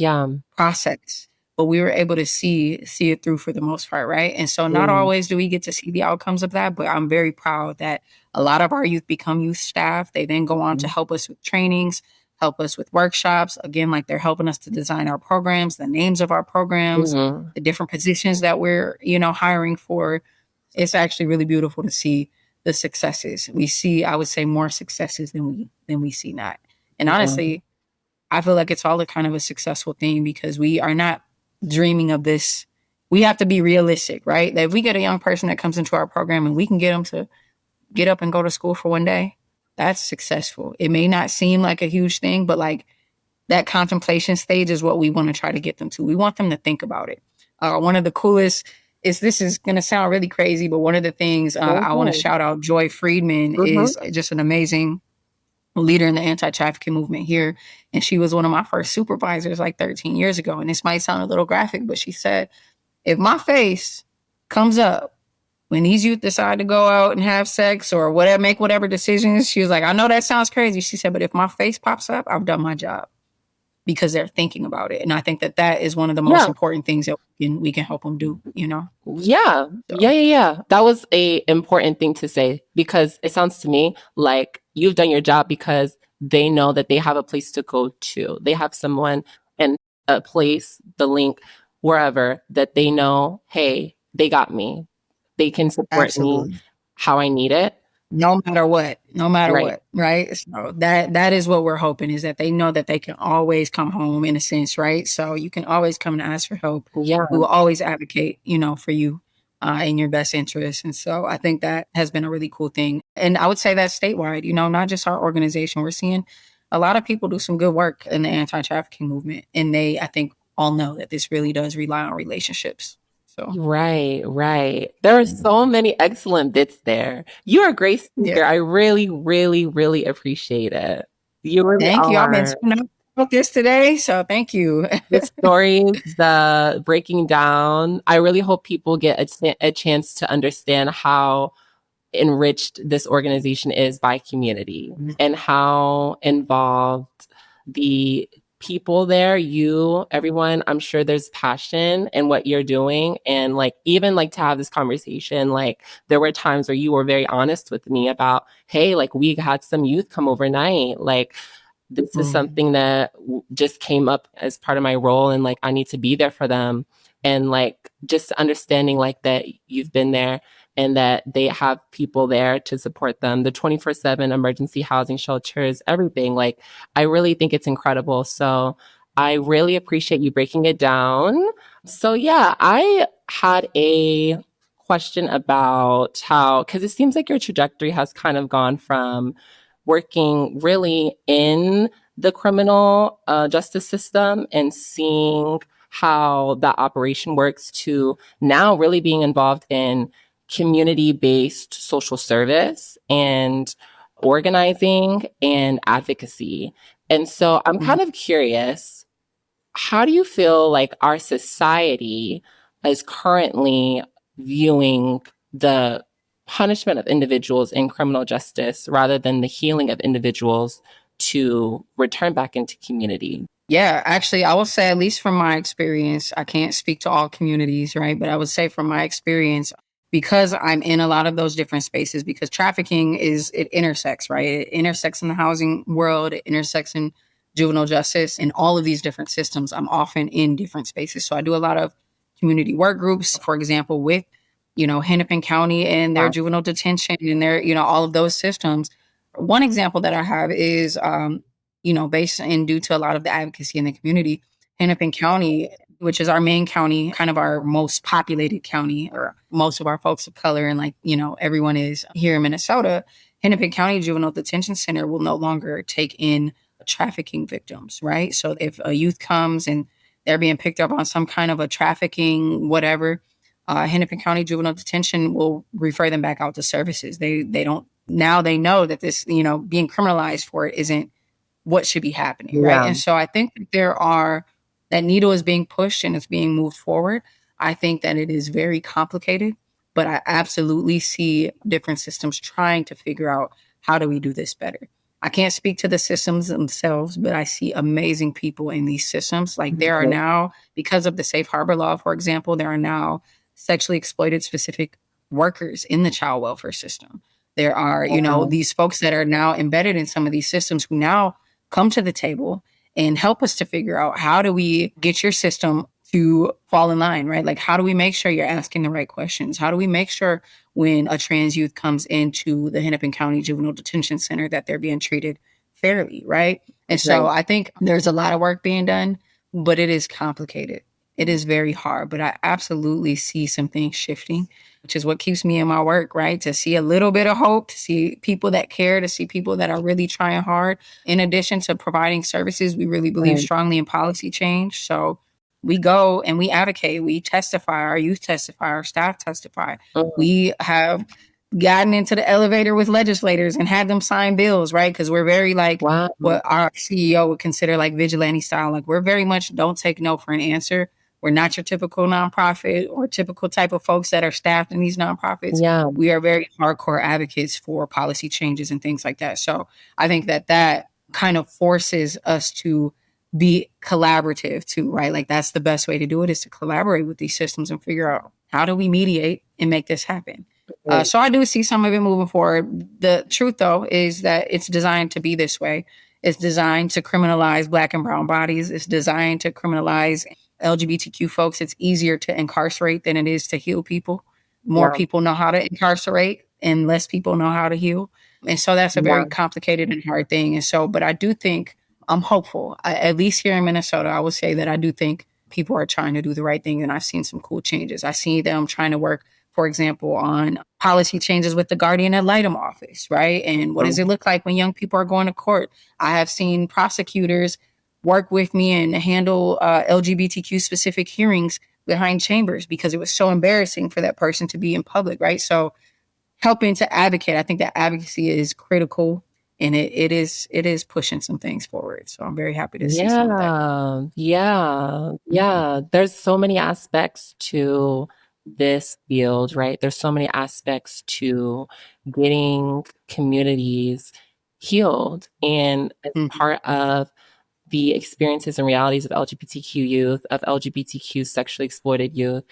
process, but we were able to see it through for the most part, right? And so not always do we get to see the outcomes of that, but I'm very proud that a lot of our youth become youth staff. They then go on to help us with trainings, help us with workshops. Again, like, they're helping us to design our programs, the names of our programs, the different positions that we're, hiring for. It's actually really beautiful to see the successes. We see, I would say, more successes than we see not. And honestly, I feel like it's all a kind of a successful thing because we are not dreaming of this. We have to be realistic, right? That if we get a young person that comes into our program and we can get them to get up and go to school for one day, that's successful. It may not seem like a huge thing, but like, that contemplation stage is what we want to try to get them to. We want them to think about it. One of the coolest this is going to sound really crazy, but one of the things I want to shout out, Joy Friedman is just an amazing leader in the anti-trafficking movement here. And she was one of my first supervisors like 13 years ago. And this might sound a little graphic, but she said, if my face comes up when these youth decide to go out and have sex or whatever, make whatever decisions, she was like, I know that sounds crazy. She said, but if my face pops up, I've done my job because they're thinking about it. And I think that is one of the most important things that we can help them do, Yeah. So. Yeah. That was a important thing to say because it sounds to me like you've done your job because they know that they have a place to go to. They have someone and a place, the link, wherever that they know, hey, they got me. They can support me how I need it. No matter what, right? So that is what we're hoping, is that they know that they can always come home in a sense, right? So you can always come and ask for help. Yeah. We will always advocate, for you in your best interest. And so I think that has been a really cool thing. And I would say that statewide, not just our organization. We're seeing a lot of people do some good work in the anti-trafficking movement. And they, I think, all know that this really does rely on relationships. So, Right, right. There are so many excellent bits there. You're a great yeah. speaker. I really, really, really appreciate it. You really Thank you. I've been are. tuning up about this today. So thank you. The stories, the breaking down. I really hope people get a chance to understand how enriched this organization is by community and how involved the people there, everyone, I'm sure there's passion in what you're doing. And like, even like to have this conversation, like there were times where you were very honest with me about, hey, like we had some youth come overnight. Like, this is something that just came up as part of my role, and like I need to be there for them. And like just understanding like that you've been there and that they have people there to support them, the 24/7 emergency housing shelters, everything. Like I really think it's incredible. So I really appreciate you breaking it down. So yeah, I had a question about how, because it seems like your trajectory has kind of gone from working really in the criminal justice system and seeing how that operation works to now really being involved in community-based social service and organizing and advocacy. And so I'm kind of curious, how do you feel like our society is currently viewing the punishment of individuals in criminal justice rather than the healing of individuals to return back into community? Yeah, actually, I will say, at least from my experience, I can't speak to all communities, right? But I would say from my experience, because I'm in a lot of those different spaces, because trafficking it intersects, right? It intersects in the housing world, it intersects in juvenile justice, and all of these different systems. I'm often in different spaces. So I do a lot of community work groups, for example, with, Hennepin County and their Wow. juvenile detention and their, all of those systems. One example that I have is, based and due to a lot of the advocacy in the community, Hennepin County, which is our main county, kind of our most populated county, or most of our folks of color, and like, everyone is here in Minnesota, Hennepin County Juvenile Detention Center will no longer take in trafficking victims, right? So if a youth comes and they're being picked up on some kind of a trafficking, whatever, Hennepin County Juvenile Detention will refer them back out to services. They don't, now they know that this, being criminalized for it isn't what should be happening, right? Yeah. And so I think that needle is being pushed and it's being moved forward. I think that it is very complicated, but I absolutely see different systems trying to figure out, how do we do this better? I can't speak to the systems themselves, but I see amazing people in these systems. Like there are now, because of the safe harbor law, for example, there are now sexually exploited specific workers in the child welfare system. There are, these folks that are now embedded in some of these systems who now come to the table and help us to figure out, how do we get your system to fall in line, right? Like, how do we make sure you're asking the right questions? How do we make sure when a trans youth comes into the Hennepin County Juvenile Detention Center that they're being treated fairly, right? And so I think there's a lot of work being done, but it is complicated. It is very hard, but I absolutely see some things shifting, which is what keeps me in my work, right? To see a little bit of hope, to see people that care, to see people that are really trying hard. In addition to providing services, we really believe strongly in policy change. So we go and we advocate, we testify, our youth testify, our staff testify. We have gotten into the elevator with legislators and had them sign bills, right? Because we're very like what our CEO would consider like vigilante style. Like we're very much don't take no for an answer. We're not your typical nonprofit or typical type of folks that are staffed in these nonprofits. Yeah. We are very hardcore advocates for policy changes and things like that. So I think that kind of forces us to be collaborative too, right? Like that's the best way to do it, is to collaborate with these systems and figure out, how do we mediate and make this happen? So I do see some of it moving forward. The truth though is that it's designed to be this way. It's designed to criminalize Black and brown bodies. It's designed to criminalize LGBTQ folks. It's easier to incarcerate than it is to heal people. More people know how to incarcerate and less people know how to heal. And so that's a very complicated and hard thing. And so, but I do think I'm hopeful. At least here in Minnesota, I would say that I do think people are trying to do the right thing. And I've seen some cool changes. I see them trying to work for example, on policy changes with the guardian ad litem office, right? And what does it look like when young people are going to court? I have seen prosecutors work with me and handle LGBTQ specific hearings behind chambers because it was so embarrassing for that person to be in public, right? So helping to advocate, I think that advocacy is critical, and it is pushing some things forward. So I'm very happy to see some of that. Yeah. There's so many aspects to this field, right? There's so many aspects to getting communities healed. And as Mhm. part of the experiences and realities of LGBTQ youth, of LGBTQ sexually exploited youth,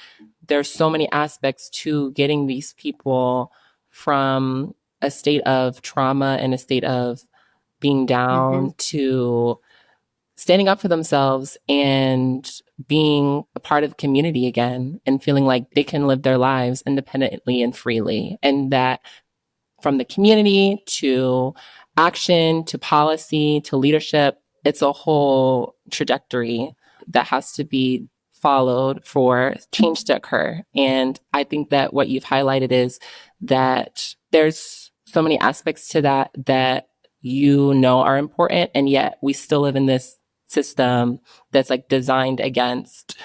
there's so many aspects to getting these people from a state of trauma and a state of being Mhm. down to standing up for themselves and being a part of the community again and feeling like they can live their lives independently and freely. And that from the community to action to policy to leadership, it's a whole trajectory that has to be followed for change to occur. And I think that what you've highlighted is that there's so many aspects to that that you know are important, and yet we still live in this system that's like designed against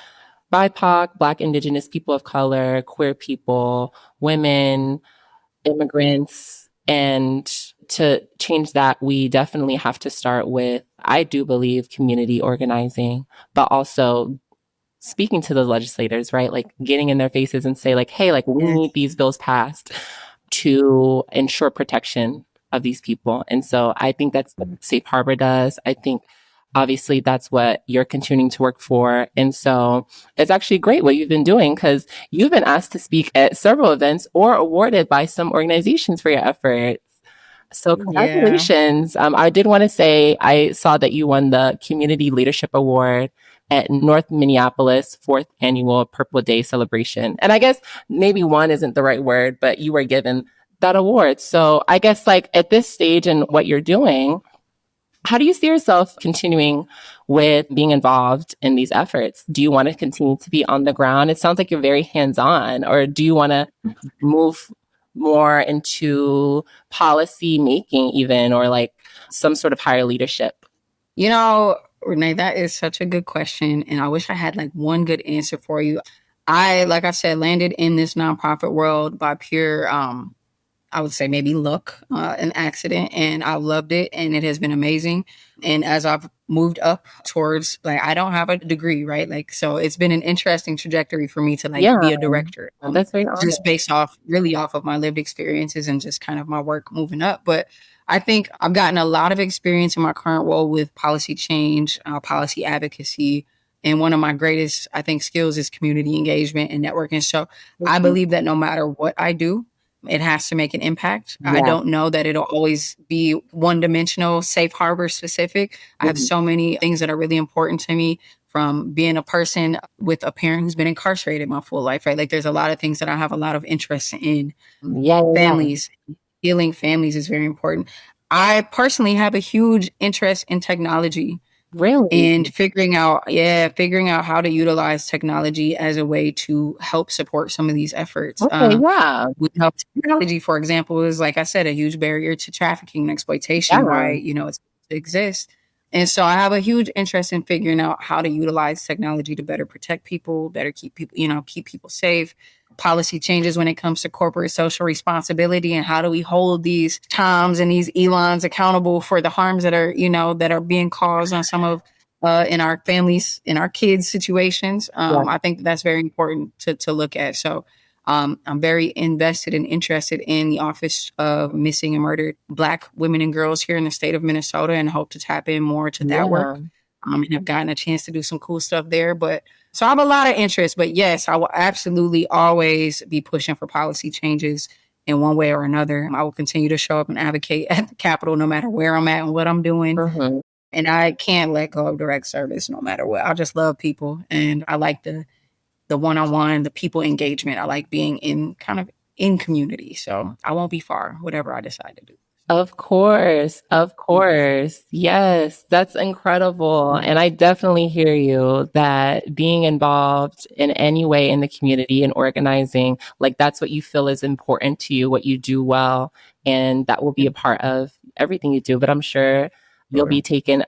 BIPOC, Black, Indigenous people of color, queer people, women, immigrants. And to change that, we definitely have to start with, I do believe, community organizing, but also speaking to the legislators, right? Like getting in their faces and say like, hey, like we Yes. need these bills passed to ensure protection of these people. And so I think that's what Safe Harbor does. I think obviously that's what you're continuing to work for. And so it's actually great what you've been doing because you've been asked to speak at several events or awarded by some organizations for your efforts. So Yeah. congratulations. I did want to say I saw that you won the Community Leadership Award at North Minneapolis fourth annual Purple Day celebration. And I guess maybe one isn't the right word, but you were given that award. So I guess like at this stage and what you're doing, how do you see yourself continuing with being involved in these efforts? Do you want to continue to be on the ground? It sounds like you're very hands on, or do you want to move more into policy making, even, or like some sort of higher leadership? You know, Renee, that is such a good question. And I wish I had like one good answer for you. Like I said, landed in this nonprofit world by pure I would say maybe luck, an accident, and I loved it, and it has been amazing. And as I've moved up towards, like, I don't have a degree, right? Like, so it's been an interesting trajectory for me to like Yeah, be a director, that's very honest. just based off really off of my lived experiences and just kind of my work moving up. But I think I've gotten a lot of experience in my current role with policy change, policy advocacy. And one of my greatest, I think, skills is community engagement and networking. So I Mhm. believe that no matter what I do, it has to make an impact. I Yeah. don't know that it'll always be one dimensional, safe harbor specific. I have Mhm. so many things that are really important to me from being a person with a parent who's been incarcerated my full life, right? Like there's a lot of things that I have a lot of interest in. Yeah. Families, healing families is very important. I personally have a huge interest in technology Really? and figuring out how to utilize technology as a way to help support some of these efforts. Okay, yeah. With health technology, for example, is like I said, a huge barrier to trafficking and exploitation. Why Yeah. it's it exists, and so I have a huge interest in figuring out how to utilize technology to better protect people, better keep people, keep people safe. Policy changes when it comes to corporate social responsibility and how do we hold these Toms and these Elons accountable for the harms that are being caused on some of in our families, in our kids' situations. Yeah. I think that's very important to look at. So I'm very invested and interested in the Office of Missing and Murdered Black Women and Girls here in the state of Minnesota and hope to tap in more to that Yeah. work. And have gotten a chance to do some cool stuff there. But so I have a lot of interest. But yes, I will absolutely always be pushing for policy changes in one way or another. I will continue to show up and advocate at the Capitol no matter where I'm at and what I'm doing. Mhm. And I can't let go of direct service no matter what. I just love people and I like the one-on-one, the people engagement. I like being in kind of in community. So I won't be far, whatever I decide to do. Of course. Of course. Yes, that's incredible. And I definitely hear you that being involved in any way in the community and organizing, like that's what you feel is important to you, what you do well. And that will be a part of everything you do. But I'm sure you'll be taken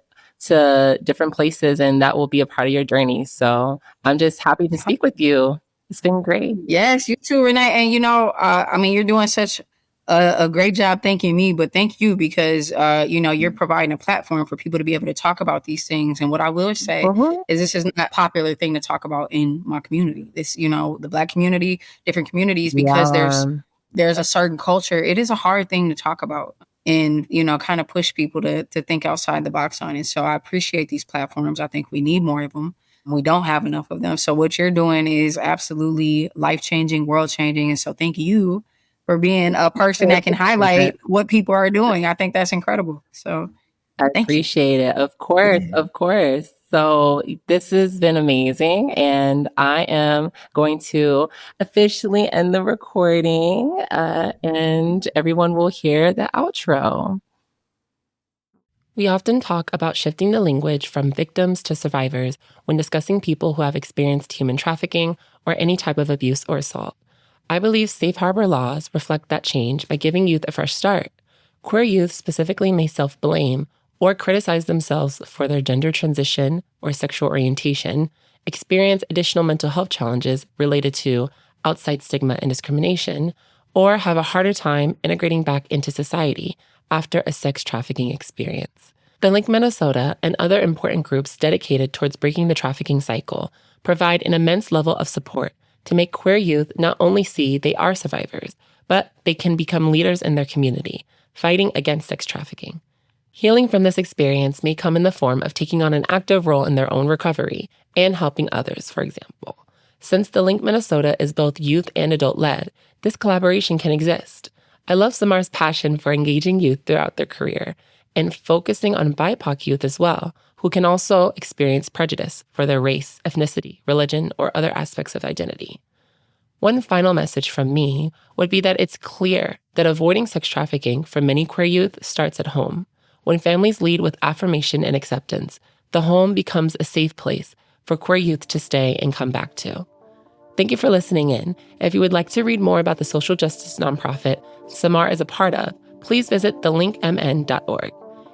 to different places and that will be a part of your journey. So I'm just happy to speak with you. It's been great. Yes, you too, Renee. And I mean, you're doing such a great job thanking me, but thank you because you're providing a platform for people to be able to talk about these things. And what I will say Mhm. is this is not a popular thing to talk about in my community. This, the Black community, different communities, because Yeah. there's a certain culture. It is a hard thing to talk about and, kind of push people to think outside the box on it. So I appreciate these platforms. I think we need more of them. We don't have enough of them. So what you're doing is absolutely life-changing, world-changing. And so thank you for being a person I that can appreciate highlight it. what people are doing. I think that's incredible. So I thank you. appreciate it. Of course, Yeah. of course. So this has been amazing, and I am going to officially end the recording, and everyone will hear the outro. We often talk about shifting the language from victims to survivors when discussing people who have experienced human trafficking or any type of abuse or assault. I believe safe harbor laws reflect that change by giving youth a fresh start. Queer youth specifically may self-blame or criticize themselves for their gender transition or sexual orientation, experience additional mental health challenges related to outside stigma and discrimination, or have a harder time integrating back into society after a sex trafficking experience. The Link Minnesota and other important groups dedicated towards breaking the trafficking cycle provide an immense level of support to make queer youth not only see they are survivors, but they can become leaders in their community, fighting against sex trafficking. Healing from this experience may come in the form of taking on an active role in their own recovery and helping others, for example. Since the Link Minnesota is both youth and adult-led, this collaboration can exist. I love CeMarr's passion for engaging youth throughout their career and focusing on BIPOC youth as well, who can also experience prejudice for their race, ethnicity, religion, or other aspects of identity. One final message from me would be that it's clear that avoiding sex trafficking for many queer youth starts at home. When families lead with affirmation and acceptance, the home becomes a safe place for queer youth to stay and come back to. Thank you for listening in. If you would like to read more about the social justice nonprofit CeMarr is a part of, please visit thelinkmn.org.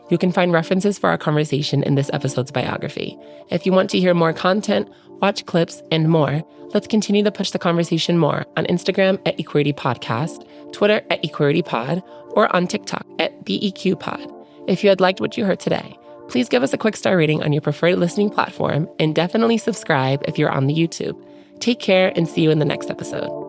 You can find references for our conversation in this episode's biography. If you want to hear more content, watch clips, and more, let's continue to push the conversation more on Instagram at Equity Podcast, Twitter at Equity Pod, or on TikTok at BEQ Pod. If you had liked what you heard today, please give us a quick star rating on your preferred listening platform and definitely subscribe if you're on the YouTube. Take care and see you in the next episode.